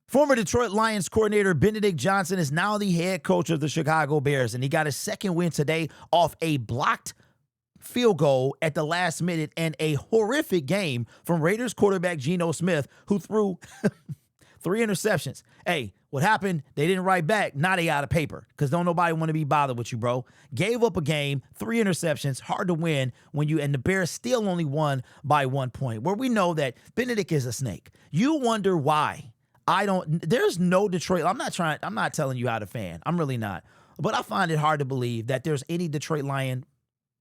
Former Detroit Lions coordinator Benedict Johnson is now the head coach of the Chicago Bears, and he got his second win today off a blocked field goal at the last minute and a horrific game from Raiders quarterback Geno Smith, who threw 3 interceptions. Hey, what happened? They didn't write back. Now they out of paper because don't nobody want to be bothered with you, bro. Gave up a game, 3 interceptions, hard to win and the Bears still only won by 1 point, where we know that Benedict is a snake. You wonder why. There's no Detroit. I'm not telling you how to fan. I'm really not. But I find it hard to believe that there's any Detroit Lion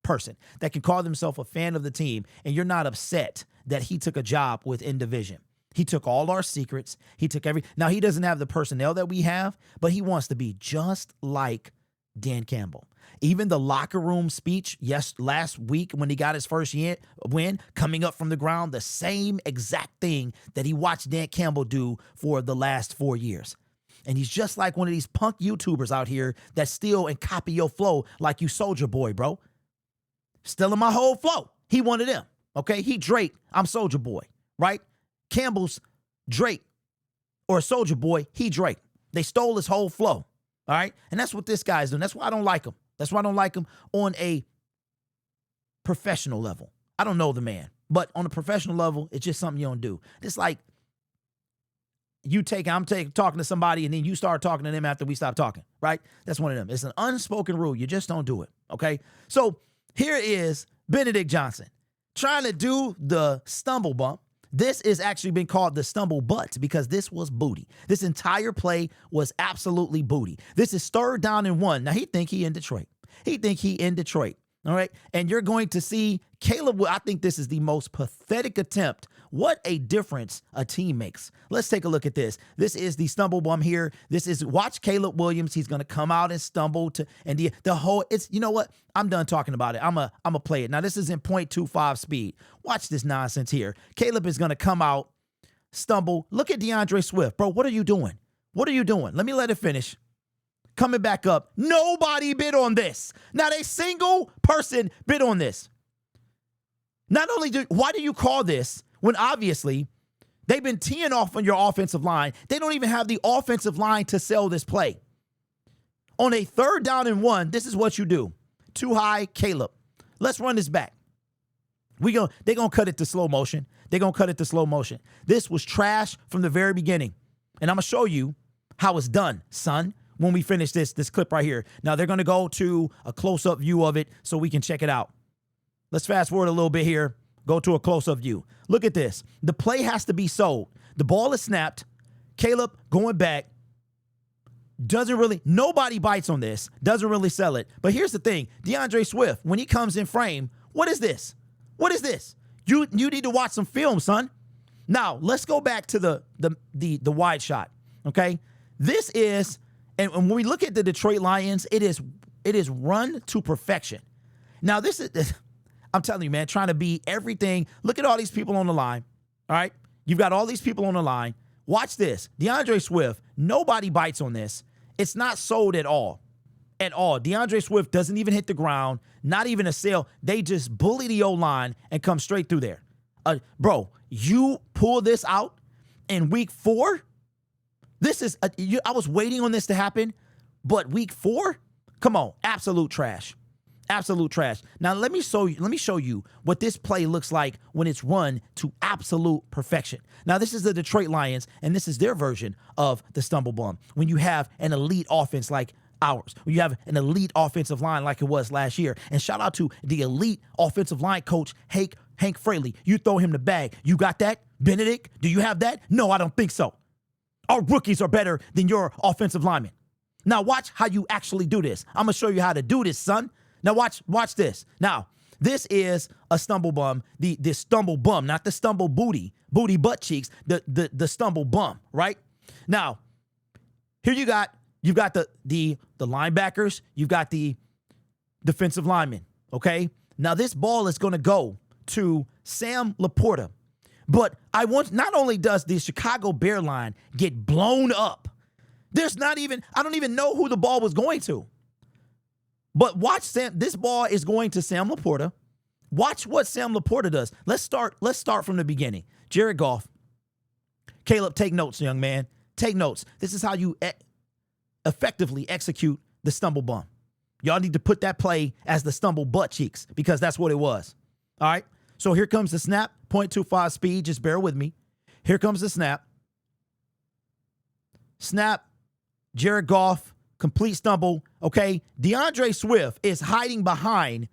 person that can call themselves a fan of the team and you're not upset that he took a job within division. He took all our secrets. He took now he doesn't have the personnel that we have, but he wants to be just like Dan Campbell. Even the locker room speech, last week when he got his first win, coming up from the ground, the same exact thing that he watched Dan Campbell do for the last 4 years. And he's just like one of these punk YouTubers out here that steal and copy your flow like you Soulja Boy, bro. Stealing my whole flow. He one of them, okay? He Drake, I'm Soulja Boy, right? Campbell's Drake or Soulja Boy, he Drake. They stole his whole flow, all right? And that's what this guy's doing. That's why I don't like him. That's why I don't like him on a professional level. I don't know the man, but on a professional level, it's just something you don't do. It's like I'm talking to somebody and then you start talking to them after we stop talking, right? That's one of them. It's an unspoken rule. You just don't do it, okay? So here is Benedict Johnson trying to do the stumble bump. This is actually been called the stumble butt because this was booty. This entire play was absolutely booty. This is 3rd down and 1. Now, he think he in Detroit. All right. And you're going to see Caleb. I think this is the most pathetic attempt. What a difference a team makes. Let's take a look at this. This is the stumble bump here. Watch Caleb Williams. He's going to come out and stumble you know what? I'm done talking about it. I'm a play it. Now, this is in 0.25 speed. Watch this nonsense here. Caleb is going to come out, stumble. Look at DeAndre Swift. Bro, what are you doing? Let me let it finish. Coming back up. Nobody bid on this. Not a single person bid on this. Why do you call this when obviously they've been teeing off on your offensive line? They don't even have the offensive line to sell this play. On a 3rd down and 1, this is what you do. Too high, Caleb. Let's run this back. They're going to cut it to slow motion. This was trash from the very beginning. And I'm going to show you how it's done, son, when we finish this clip right here. Now, they're going to go to a close-up view of it so we can check it out. Let's fast forward a little bit here. Go to a close-up view. Look at this. The play has to be sold. The ball is snapped. Caleb going back. Nobody bites on this. Doesn't really sell it. But here's the thing. DeAndre Swift, when he comes in frame, what is this? You need to watch some film, son. Now, let's go back to the wide shot, okay? This is, and when we look at the Detroit Lions, it is run to perfection. Now, this is, I'm telling you, man, trying to be everything. Look at all these people on the line, all right? You've got all these people on the line. Watch this. DeAndre Swift, nobody bites on this. It's not sold at all. DeAndre Swift doesn't even hit the ground, not even a sail. They just bully the O-line and come straight through there. Bro, you pull this out in week 4? I was waiting on this to happen, but week 4? Come on, absolute trash. Absolute trash. Now, let me show you what this play looks like when it's run to absolute perfection. Now, this is the Detroit Lions, and this is their version of the stumble bump. When you have an elite offense like ours, when you have an elite offensive line like it was last year. And shout out to the elite offensive line coach, Hank Fraley. You throw him the bag. You got that? Benedict, do you have that? No, I don't think so. Our rookies are better than your offensive linemen. Now, watch how you actually do this. I'm going to show you how to do this, son. Now, watch this. Now, this is a stumble bum, the stumble bum, not the stumble booty butt cheeks, the stumble bum, right? Now, here you've got the linebackers, you've got the defensive linemen, okay? Now, this ball is going to go to Sam Laporta. But not only does the Chicago Bear line get blown up, I don't even know who the ball was going to. But watch this ball is going to Sam Laporta. Watch what Sam Laporta does. Let's start from the beginning. Jared Goff. Caleb, take notes, young man. Take notes. This is how you effectively execute the stumble bump. Y'all need to put that play as the stumble butt cheeks because that's what it was. All right. So here comes the snap, 0.25 speed. Just bear with me. Here comes the snap. Snap, Jared Goff, complete stumble. Okay. DeAndre Swift is hiding behind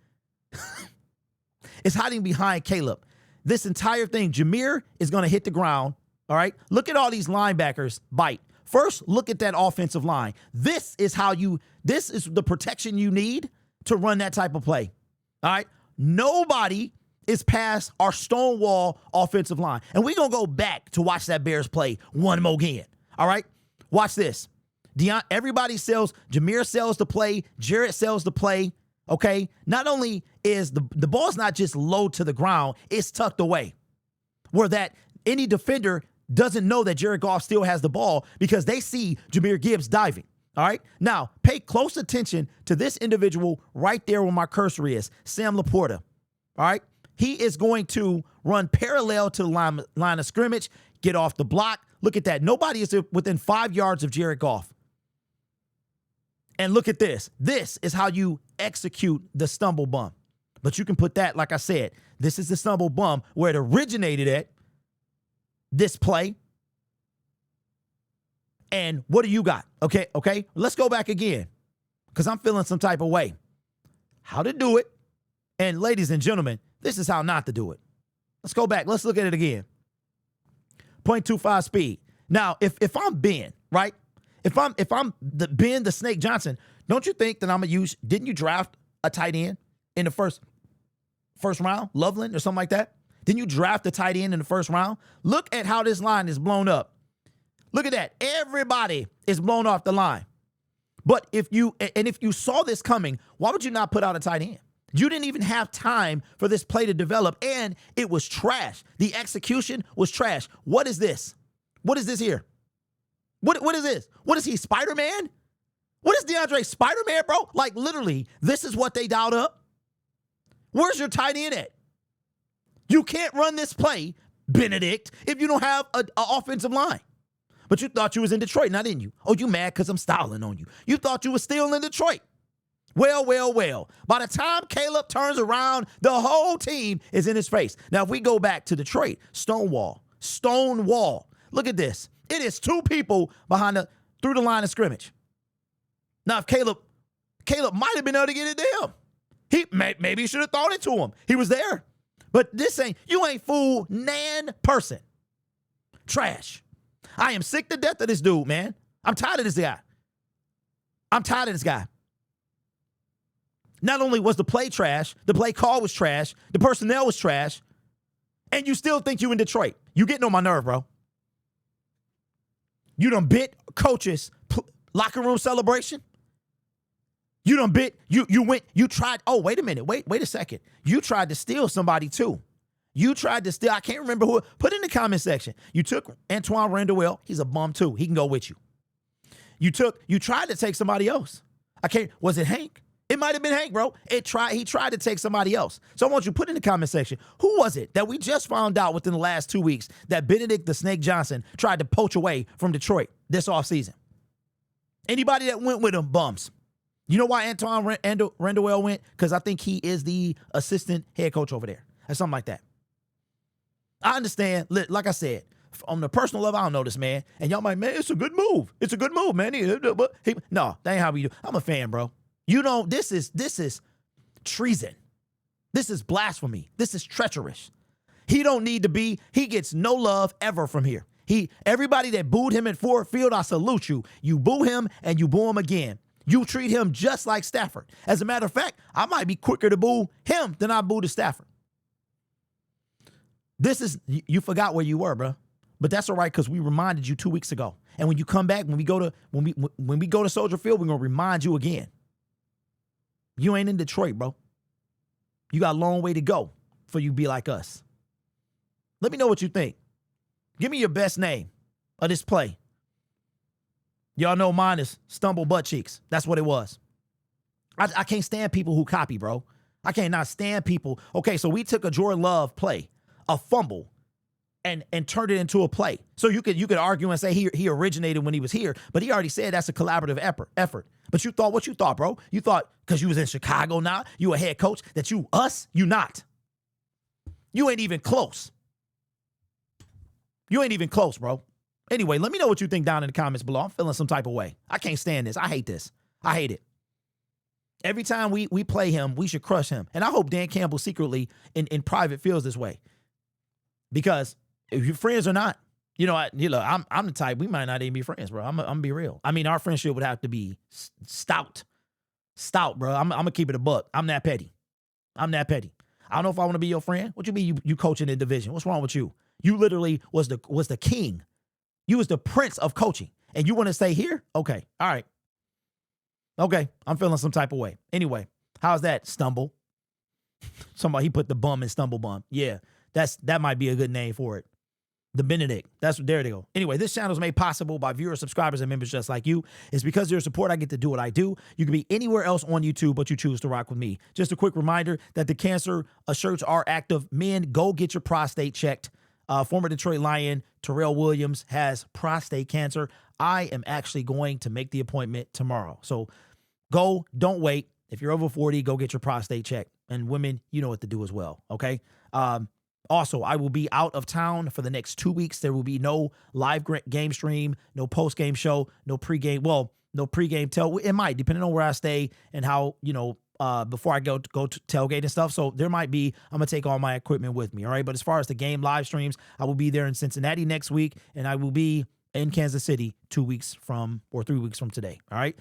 Caleb. This entire thing, Jameer is going to hit the ground. All right. Look at all these linebackers bite. First, look at that offensive line. This is the protection you need to run that type of play. All right. Nobody is past our stonewall offensive line. And we're going to go back to watch that Bears play one more again. All right. Watch this. Everybody sells. Jameer sells the play. Jared sells the play. Okay. Not only is the ball's not just low to the ground, it's tucked away where that any defender doesn't know that Jared Goff still has the ball because they see Jahmyr Gibbs diving. All right. Now, pay close attention to this individual right there where my cursor is, Sam Laporta. All right. He is going to run parallel to the line of scrimmage, get off the block. Look at that. Nobody is within 5 yards of Jared Goff. And look at this. This is how you execute the stumble bump. But you can put that, like I said, this is the stumble bump where it originated at. This play. And what do you got? Okay. Let's go back again because I'm feeling some type of way. How to do it. And ladies and gentlemen, this is how not to do it. Let's go back. Let's look at it again. 0.25 speed. Now, if I'm Ben, right? If I'm the Ben, the Snake Johnson, don't you think that I'm going to use, didn't you draft a tight end in the first round, Loveland or something like that? Didn't you draft a tight end in the first round? Look at how this line is blown up. Look at that. Everybody is blown off the line. But if you saw this coming, why would you not put out a tight end? You didn't even have time for this play to develop, and it was trash. The execution was trash. What is this? What is this here? What is this? What is he, Spider-Man? What is DeAndre, Spider-Man, bro? Like, literally, this is what they dialed up. Where's your tight end at? You can't run this play, Benedict, if you don't have an offensive line. But you thought you was in Detroit, not in you. Oh, you mad because I'm styling on you. You thought you was still in Detroit. Well. By the time Caleb turns around, the whole team is in his face. Now, if we go back to Detroit, Stonewall. Look at this. It is two people through the line of scrimmage. Now, if Caleb might have been able to get it to him. Maybe he should have thrown it to him. He was there. But you ain't fool nan person. Trash. I am sick to death of this dude, man. I'm tired of this guy. Not only was the play trash, the play call was trash, the personnel was trash, and you still think you in Detroit. You getting on my nerve, bro. You done bit coaches' locker room celebration. You done bit, you tried, oh, wait a minute, wait a second. You tried to steal somebody too. I can't remember who, put in the comment section. You took Antoine Randall, he's a bum too. He can go with you. You tried to take somebody else. Was it Hank? It might have been Hank, bro. He tried to take somebody else. So I want you to put in the comment section, who was it that we just found out within the last 2 weeks that Benedict the Snake Johnson tried to poach away from Detroit this offseason? Anybody that went with him, bums. You know why Antoine Randall went? Because I think he is the assistant head coach over there or something like that. I understand. Like I said, on the personal level, I don't know this man. And y'all might, man, it's a good move. It's a good move, man. No, that ain't how we do. I'm a fan, bro. You know, this is treason. This is blasphemy. This is treacherous. He don't need to be. He gets no love ever from here. Everybody that booed him at Ford Field, I salute you. You boo him and you boo him again. You treat him just like Stafford. As a matter of fact, I might be quicker to boo him than I boo to Stafford. You forgot where you were, bro. But that's all right because we reminded you 2 weeks ago. And when you come back, when we go to Soldier Field, we're gonna remind you again. You ain't in Detroit, bro. You got a long way to go for you to be like us. Let me know what you think. Give me your best name of this play. Y'all know mine is stumble butt cheeks. That's what it was. I can't stand people who copy, bro. I cannot stand people. Okay, so we took a Jordan Love play, a fumble, and turned it into a play. So you could argue and say he originated when he was here, but he already said that's a collaborative effort. But you thought what you thought, bro. You thought because you was in Chicago now, you a head coach, that you not. You ain't even close. You ain't even close, bro. Anyway, let me know what you think down in the comments below. I'm feeling some type of way. I can't stand this. I hate this. I hate it. Every time we play him, we should crush him. And I hope Dan Campbell secretly in private feels this way. Because if you're friends or not, I'm the type, we might not even be friends, bro. I'm gonna be real. I mean, our friendship would have to be stout, bro. I'm gonna keep it a buck. I'm that petty. I don't know if I want to be your friend. What you mean you coaching in division? What's wrong with you? You literally was the king. You was the prince of coaching. And you want to stay here? Okay. All right. Okay. I'm feeling some type of way. Anyway, how's that, Stumble? Somebody, he put the bum in Stumble Bum. Yeah, that might be a good name for it. The Benedict. There they go. Anyway, this channel is made possible by viewers, subscribers, and members just like you. It's because of your support I get to do what I do. You can be anywhere else on YouTube, but you choose to rock with me. Just a quick reminder that the cancer shirts are active. Men, go get your prostate checked. Former Detroit Lion Terrell Williams has prostate cancer. I am actually going to make the appointment tomorrow. So go, don't wait. If you're over 40, go get your prostate checked. And women, you know what to do as well, okay? Also, I will be out of town for the next 2 weeks. There will be no live game stream, no post-game show, no pregame. Well, no pregame tell. It might, depending on where I stay and how, before I go to tailgate and stuff. So there might be, I'm going to take all my equipment with me, all right? But as far as the game live streams, I will be there in Cincinnati next week, and I will be in Kansas City 3 weeks from today, all right?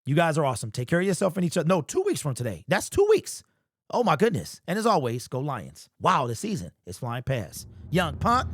You guys are awesome. Take care of yourself and each other. No, 2 weeks from today. That's 2 weeks. Oh, my goodness. And as always, go Lions. Wow, the season is flying past. Young Punk.